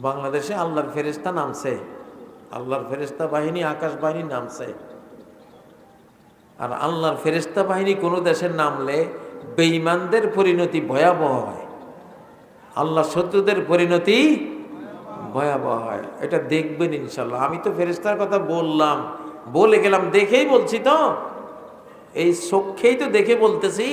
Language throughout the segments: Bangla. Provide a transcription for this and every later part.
বাংলাদেশে আল্লাহর ফেরেশতা নামছে, আল্লাহর ফেরেশতা বাহিনী আকাশ বাহিনী নামছে। আর আল্লাহর ফেরেশতা বাহিনী কোনো দেশের নামলে বেঈমানদের পরিণতি ভয়াবহ হয়, আল্লাহ শত্রুদের পরিণতি ভয়াবহ হয়। এটা দেখবেন ইনশাল্লাহ। আমি তো ফেরেশতার কথা বললাম, বলে গেলাম, দেখেই বলছি তো, এই চোখেই তো দেখে বলতেছি।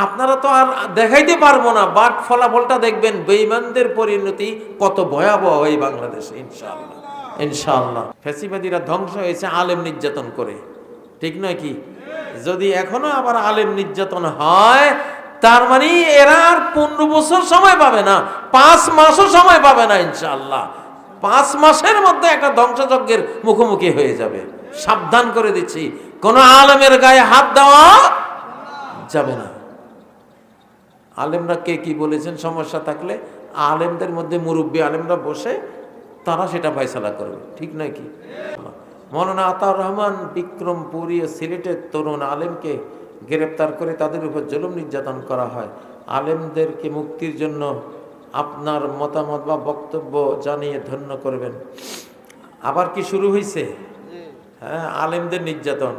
আপনারা তো আর দেখাইতে পারবো না, বাট ফলাফলটা দেখবেন বেঈমানদের পরিণতি কত ভয়াবহ এই বাংলাদেশে ইনশাআল্লাহ। ইনশাআল্লাহ ফ্যাসিবাদীরা ধ্বংস হয়েছে আলেম নির্যাতন করে, ঠিক নয় কি? যদি এখনো আবার আলেম নির্যাতন হয়, তার মানে এরা আর 15 বছর সময় পাবে না, 5 মাসও সময় পাবে না ইনশাআল্লাহ। 5 মাসের মধ্যে একটা ধ্বংসযজ্ঞের মুখোমুখি হয়ে যাবে। সাবধান করে দিচ্ছি, কোন আলেমের গায়ে হাত দেওয়া যাবে না। আলেমরা কে কি বলেছেন, সমস্যা থাকলে আলেমদের মধ্যে মুরব্বী আলেমরা বসে তারা সেটা ফয়সালা করবে, ঠিক নয় কি? মৌলানা আতাউর রহমান বিক্রমপুরী সিলেটের তরুণ আলেমকে গ্রেপ্তার করে তাদের উপর জুলুম নির্যাতন করা হয়। আলেমদেরকে মুক্তির জন্য আপনার মতামত বা বক্তব্য জানিয়ে ধন্য করবেন। আবার কি শুরু হয়েছে? হ্যাঁ, আলেমদের নির্যাতন।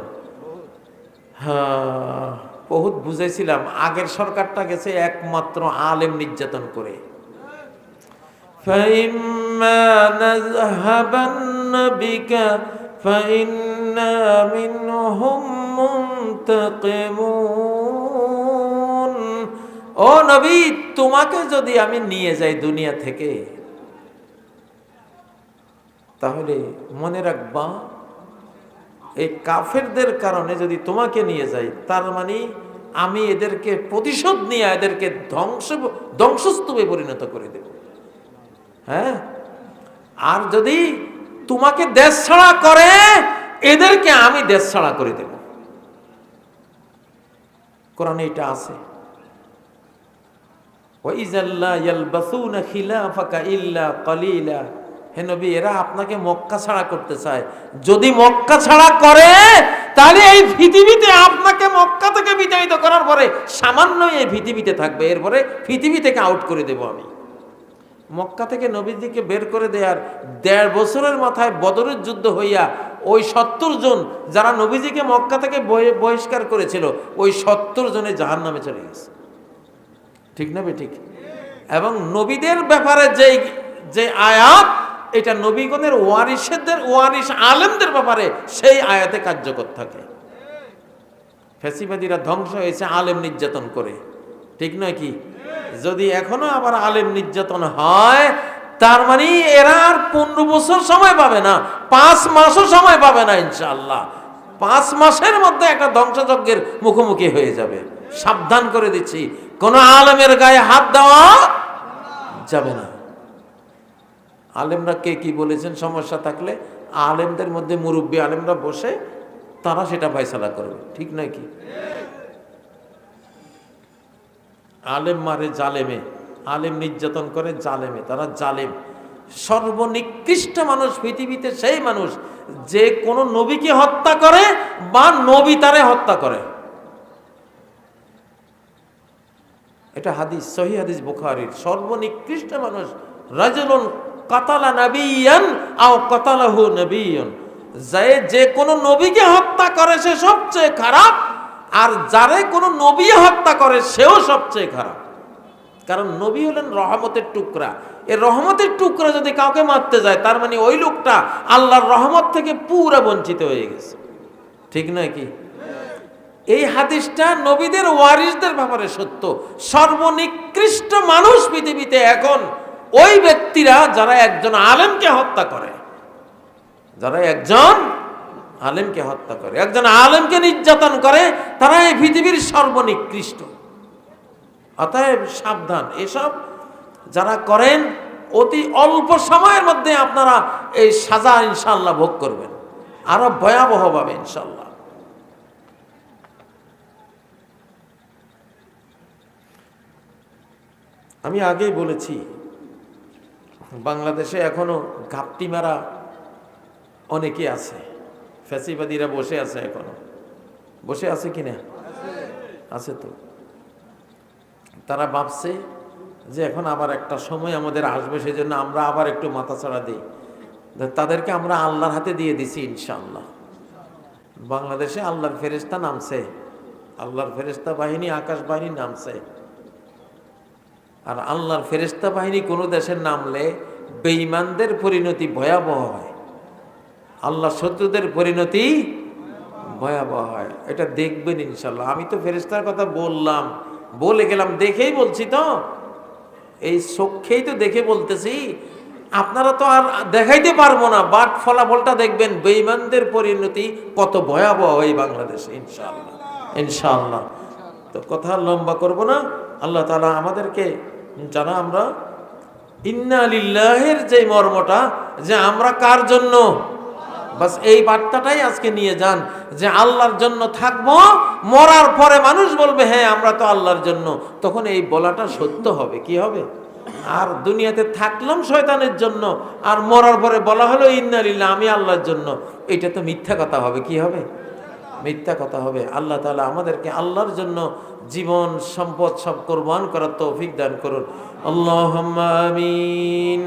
হ্যাঁ, বহুত বুঝাইছিলাম, আগের সরকারটা গেছে একমাত্র আলেম নির্যাতন করে। فَإِمَّا نَذْهَبَنَّ بِكَ فَإِنَّا مِنْهُمْ مُنْتَقِمُونَ। ও নবী, তোমাকে যদি আমি নিয়ে যাই দুনিয়া থেকে, তাহলে মনে রাখবা এই কাফেরদের কারণে যদি নিয়ে যাই, তার মানে আমি এদেরকে প্রতিশোধ নিয়ে এদেরকে ধ্বংসস্তূপে পরিণত করে দেব। হ্যাঁ, আর যদি তোমাকে দেশ ছাড়া করে, এদেরকে আমি দেশ ছাড়া করে দেব। কোরআনে এটা আছে, ওয়াইজাল্লা ইয়ালবাসুনা খিলাফাকা ইল্লা কালিলা। হে নবী, এরা আপনাকে মক্কা ছাড়া করতে চায়। যদি মক্কা ছাড়া করে, তাহলে এই পৃথিবীতে আপনাকে মক্কা থেকে বিতাড়িত করার পরে সামান্য এই পৃথিবীতে থাকবে, এরপরে পৃথিবী থেকে আউট করে দেব আমি। মক্কা থেকে নবীজিকে বের করে দেওয়ার 1.5 বছরের মাথায় বদরের যুদ্ধ হইয়া ওই 70 জন যারা নবীজিকে মক্কা থেকে বহিষ্কার করেছিল, ওই 70 জনে জাহান্নামে চলে গেছে, ঠিক না ঠিক? এবং নবীদের ব্যাপারে যে আয়াত, এটা নবীগণের ওয়ারিস আলেমদের ব্যাপারে সেই আয়াতে কার্যকর থাকে। ফ্যাসিবাদীরা ধ্বংস হয়েছে আলেম নির্যাতন করে, ঠিক নয় কি? যদি এখনো আবার আলেম নির্যাতন হয়, তার মানে এরা আর 15 বছর সময় পাবে না, 5 মাসও সময় পাবে না ইনশাআল্লাহ। 5 মাসের মধ্যে একটা ধ্বংসযজ্ঞের মুখোমুখি হয়ে যাবে। সাবধান করে দিচ্ছি, কোন আলেমের গায়ে হাত দেওয়া যাবে না। আলেমরা কে কি বলেছেন, সমস্যা থাকলে আলেমদের মধ্যে মুরব্বী আলেমরা বসে তারা সেটা ফয়সালা করবে, ঠিক নয় কি? আলেম মারে জালেমে, আলেম নির্যাতন করে জালেমে, তারা জালেম। সর্বনিকৃষ্ট মানুষ পৃথিবীতে সেই মানুষ যে কোনো নবীকে হত্যা করে বা নবী তারে হত্যা করে। এটা হাদিস, সহিহ হাদিস বুখারীর। সর্বনিকৃষ্ট মানুষ রাজুলুন কাতালা নাবিয়ান আও কাতালাহু নাবিয়ুন, যে কোনো নবীকে হত্যা করে সে সবচেয়ে খারাপ, আর যারে কোনো নবী হত্যা করে সেও সবচেয়ে খারাপ। কারণ নবী হলেন রহমতের টুকরা। এই রহমতের টুকরা যদি কাউকে মারতে যায়, তার মানে ওই লোকটা আল্লাহর রহমত থেকে পুরো বঞ্চিত হয়ে গেছে, ঠিক নয় কি? এই হাদিসটা নবীদের ওয়ারিসদের ব্যাপারে সত্য। সর্বনিকৃষ্ট মানুষ পৃথিবীতে এখন ওই ব্যক্তিরা যারা একজন আলেমকে হত্যা করে, যারা একজন আলেমকে হত্যা করে, একজন আলেমকে নির্যাতন করে, তারা এই পৃথিবীর সর্বনিকৃষ্ট। অতএব সাবধান, এসব যারা করেন অতি অল্প সময়ের মধ্যে আপনারা এই সাজা ইনশাআল্লাহ ভোগ করবেন, আরো ভয়াবহ ভাবে ইনশাআল্লাহ। আমি আগেই বলেছি, বাংলাদেশে এখনো ঘাপটি মারা অনেকে আছে। ফ্যাসিবাদীরা বসে আছে, এখনো বসে আছে কিনা? আছে তো। তারা ভাবছে যে এখন আবার একটা সময় আমাদের আসবে, সেই জন্য আমরা আবার একটু মাথাছাড়া দিই। তাদেরকে আমরা আল্লাহর হাতে দিয়ে দিছি ইনশাআল্লাহ। বাংলাদেশে আল্লাহর ফেরেশতা নামছে, আল্লাহর ফেরেশতা বাহিনী, আকাশ বাহিনী নামছে। আর আল্লাহর ফেরেশতা বাহিনী কোনো দেশের নামলে বেঈমানদের পরিণতি ভয়াবহ হয়, আল্লাহ শত্রুদের পরিণতি ভয়াবহ হয়। এটা দেখবেন ইনশাল্লাহ। আমি তো ফেরেশতার কথা বললাম, বলে গেলাম, দেখেই বলছি তো, এই চোখেই তো দেখে বলতেছি। আপনারা তো আর দেখাইতে পারবো না, বাট ফলাফলটা দেখবেন বেঈমানদের পরিণতি কত ভয়াবহ এই বাংলাদেশে ইনশাআল্লাহ, ইনশাআল্লাহ। তো কথা লম্বা করব না। আল্লাহ তাআলা আমাদেরকে, যারা আমরা ইন্না লিল্লাহির যে মর্মটা, যে আমরা কার জন্য, বাস এই বার্তাটাই আজকে নিয়ে যান, যে আল্লাহর জন্য থাকবো। মরার পরে মানুষ বলবে হ্যাঁ আমরা তো আল্লাহর জন্য, তখন এই বলাটা সত্য হবে। কি হবে? আর দুনিয়াতে থাকলাম শয়তানের জন্য, আর মরার পরে বলা হলো ইন্না লিল্লাহ, আমি আল্লাহর জন্য, এটা তো মিথ্যা কথা হবে। কি হবে? মিথ্যা কথা হবে। আল্লাহ তাআলা আমাদেরকে আল্লাহর জন্য জীবন সম্পদ সব কোরবান করার তৌফিক দান করুন। আল্লাহুম্মা আমিন।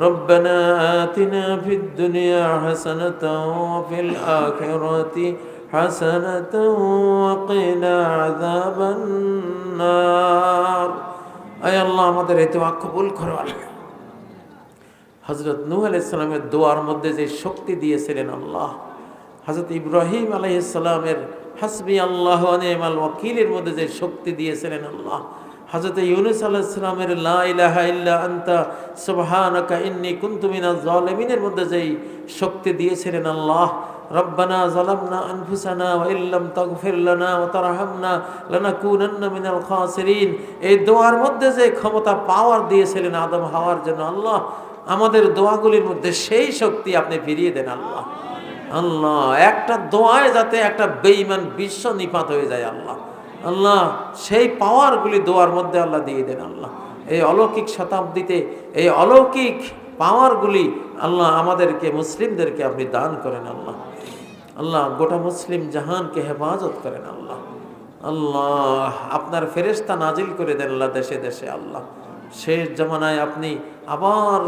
ربنا آتنا في الدنيا حسنة وفي الآخرة حسنة وقنا عذاب النار। আয় আল্লাহ আমাদের এই দোয়া কবুল করো। হযরত নূহ আলাইহিস সালামের দোয়ার মধ্যে যে শক্তি দিয়েছিলেন আল্লাহ, হযরত ইব্রাহিম আলাইহিস সালামের হাসবি আল্লাহ ওয়া নি'মাল ওয়াকিলের মধ্যে যে শক্তি দিয়েছিলেন আল্লাহ, হযরত ইউনূস আলাইহিস সালামের লা ইলাহা ইল্লা আনতা সুবহানাকা ইন্নী কুনতু মিনাজ জালিমিনের মধ্যে যেই শক্তি দিয়েছিলেন আল্লাহ, রব্বানা যালামনা আনফুসানা ওয়া ইল্লাম তাগফির লানা ওয়া তারহামনা লানাকুনান্না মিনাল খাসিরিন, এই দোয়ার মধ্যে যে ক্ষমতা পাওয়ার দিয়েছিলেন আদম হাওয়ার জন্য আল্লাহ, আমাদের দোয়াগুলির মধ্যে সেই শক্তি আপনি ফিরিয়ে দেন আল্লাহ। আল্লাহ একটা দোয়ায় যাতে একটা বেঈমান বিশ্ব নিপাত হয়ে যায় আল্লাহ, আল্লাহ সেই পাওয়ারগুলি দোয়ার মধ্যে আল্লাহ দিয়ে দেন আল্লাহ। এই অলৌকিক শতাব্দীতে এই অলৌকিক পাওয়ারগুলি আল্লাহ আমাদেরকে, মুসলিমদেরকে আপনি দান করেন আল্লাহ। আল্লাহ গোটা মুসলিম জাহানকে হেফাজত করেন আল্লাহ। আল্লাহ আপনার ফেরেশতা নাজিল করে দেন আল্লাহ দেশে দেশে আল্লাহ। শেষ জামানায় আপনি আবার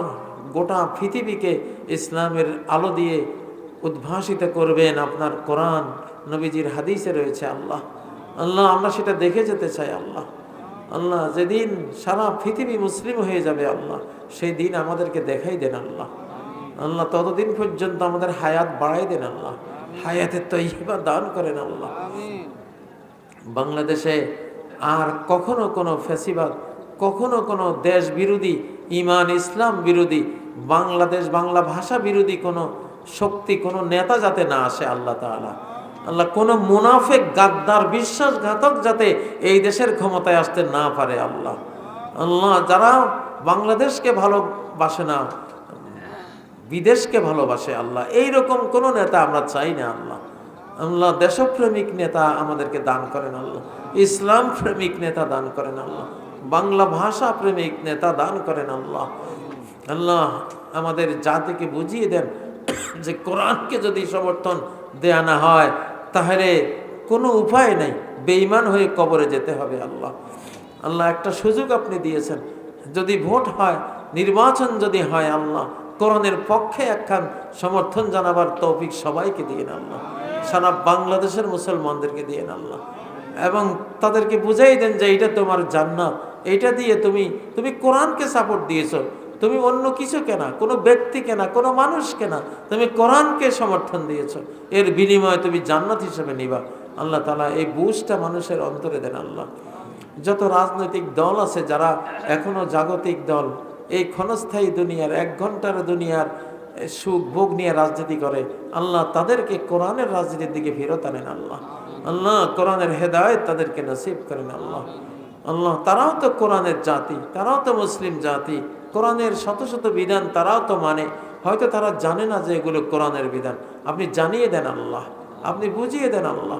গোটা পৃথিবীকে ইসলামের আলো দিয়ে উদ্ভাসিত করবেন। আপনার কোরআন নবীজির হাদিসে রয়েছে আল্লাহ। আল্লাহ আমরা সেটা দেখে যেতে চাই আল্লাহ। আল্লাহ যেদিন সারা পৃথিবী মুসলিম হয়ে যাবে আল্লাহ, সেই দিন আমাদেরকে দেখাই দেন আল্লাহ। আল্লাহ ততদিন পর্যন্ত আমাদের হায়াত বাড়াই দেন আল্লাহ, হায়াতের তৈবা দান করেন আল্লাহ। বাংলাদেশে আর কখনো কোনো ফ্যাসিবাদ, কখনো কোনো দেশ বিরোধী, ইমান ইসলাম বিরোধী, বাংলাদেশ বাংলা ভাষা বিরোধী কোনো শক্তি, কোনো নেতা যাতে না আসে আল্লাহ তাআলা। আল্লাহ কোনো মুনাফিক গাদ্দার বিশ্বাসঘাতক যাতে এই দেশের ক্ষমতায় আসতে না পারে আল্লাহ। আল্লাহ যারা বাংলাদেশকে ভালোবাসে না, বিদেশকে ভালোবাসে আল্লাহ, এইরকম কোনো নেতা আমরা চাই না আল্লাহ। আল্লাহ দেশপ্রেমিক নেতা আমাদেরকে দান করেন আল্লাহ, ইসলাম প্রেমিক নেতা দান করেন আল্লাহ, বাংলা ভাষা প্রেমিক নেতা দান করেন আল্লাহ। আল্লাহ আমাদের জাতিকে বুঝিয়ে দেন যে কোরআনকে যদি সমর্থন দেয়া না হয় তাহলে কোনো উপায় নেই, বেঈমান হয়ে কবরে যেতে হবে আল্লাহ। আল্লাহ একটা সুযোগ আপনি দিয়েছেন, যদি ভোট হয়, নির্বাচন যদি হয় আল্লাহ, কোরআনের পক্ষে একখান সমর্থন জানাবার তৌফিক সবাইকে দিয়ে আল্লাহ, সারা বাংলাদেশের মুসলমানদেরকে দিয়ে আল্লাহ, এবং তাদেরকে বুঝাই দেন যে এইটা তোমার জান্নাত, এইটা দিয়ে তুমি কোরআনকে সাপোর্ট দিয়েছো, তুমি অন্য কিছু কেনা, কোনো ব্যক্তি কেনা, কোনো মানুষ কেনা, তুমি কোরআনকে সমর্থন দিয়েছো, এর বিনিময়ে তুমি জান্নাত হিসেবে নিবা। আল্লাহ তাআলা এই বুঝটা মানুষের অন্তরে দেন আল্লাহ। যত রাজনৈতিক দল আছে যারা এখনো জাগতিক দল, এই ক্ষণস্থায়ী দুনিয়ার, এক ঘন্টার দুনিয়ার সুখ ভোগ নিয়ে রাজনীতি করে, আল্লাহ তাদেরকে কোরআনের রাজনীতির দিকে ফেরত আনেন আল্লাহ। আল্লাহ কোরআনের হেদায়েত তাদেরকে নসিব করেন আল্লাহ। আল্লাহ তারাও তো কোরআনের জাতি, তারাও তো মুসলিম জাতি, কোরআনের শত শত বিধান তারাও তো মানে, হয়তো তারা জানে না যে এগুলো কোরআনের বিধান। আপনি জানিয়ে দেন আল্লাহ, আপনি বুঝিয়ে দেন আল্লাহ।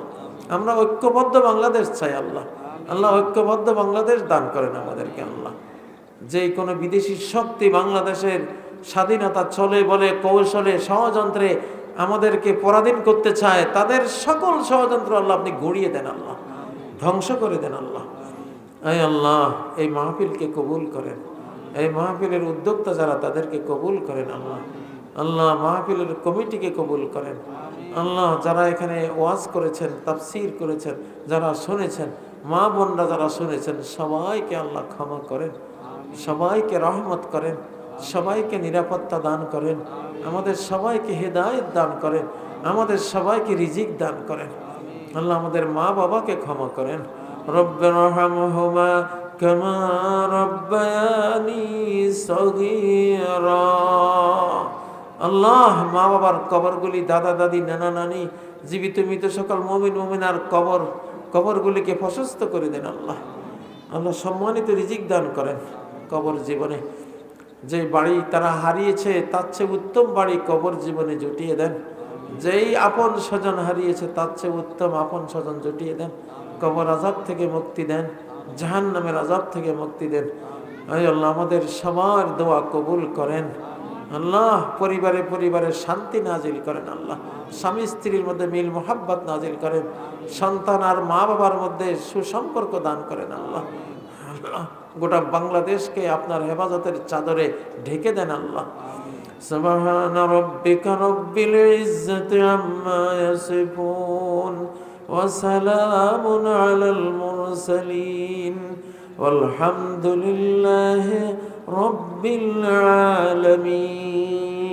আমরা ঐক্যবদ্ধ বাংলাদেশ চাই আল্লাহ। আল্লাহ ঐক্যবদ্ধ বাংলাদেশ দান করেন আমাদেরকে আল্লাহ। যে কোনো বিদেশি শক্তি বাংলাদেশের স্বাধীনতা চলে বলে কৌশলে ষড়যন্ত্রে আমাদেরকে পরাধীন করতে চায়, তাদের সকল ষড়যন্ত্র আল্লাহ আপনি গড়িয়ে দেন আল্লাহ, ধ্বংস করে দেন আল্লাহ। এই আল্লাহ, এই মাহফিলকে কবুল করেন। এই মাহফিলের উদ্যোক্তা যারা, তাদেরকে কবুল করেন আল্লাহ। আল্লাহ, মাহফিলের কমিটিকে কবুল করেন আল্লাহ। যারা এখানে ওয়াজ করেছেন, তাফসীর করেছেন, যারা শুনেছেন, মা বোনরা যারা শুনেছেন, সবাইকে আল্লাহ ক্ষমা করেন, সবাইকে রহমত করেন, সবাইকে নিরাপত্তা দান করেন, আমাদের সবাইকে হেদায়েত দান করেন, আমাদের সবাইকে রিজিক দান করেন আল্লাহ। আমাদের মা বাবাকে ক্ষমা করেন। রব্বিরহামহুমা কামা রাব্বায়ানি সগীরা। আল্লাহ, মা বাবার কবরগুলি, দাদা দাদি, নানা নানি, জীবিত মৃত সকল মুমিন মুমিনার কবরগুলিকে প্রশস্ত করে দেন আল্লাহ। আল্লাহ, সম্মানিত রিজিক দান করেন। কবর জীবনে যে বাড়ি তারা হারিয়েছে, তার চেয়ে উত্তম বাড়ি কবর জীবনে জুটিয়ে দেন। যেই আপন স্বজন হারিয়েছে, তার চেয়ে উত্তম আপন স্বজন জুটিয়ে দেন। কবর আযাব থেকে মুক্তি দেন, জাহান্নামের আযাব থেকে মুক্তি দেন। আয় আল্লাহ, আমাদের সবার দোয়া কবুল করেন আল্লাহ। পরিবারে পরিবারে শান্তি নাজিল করেন আল্লাহ। স্বামী স্ত্রীর মধ্যে মিল মোহাব্বত নাজিল করেন। সন্তান আর মা বাবার মধ্যে সুসম্পর্ক দান করেন আল্লাহ। আল্লাহ, গোটা বাংলাদেশকে আপনার হেফাজতের চাদরে ঢেকে দেন আল্লাহ। সুবহান রাব্বিকা রব্বিল ইজ্জাতি আম্মা ইয়াসিফুন ওয়া সালামুন আলাল মুরসালিন ওয়ালহামদুলিল্লাহি রব্বিল আলামিন।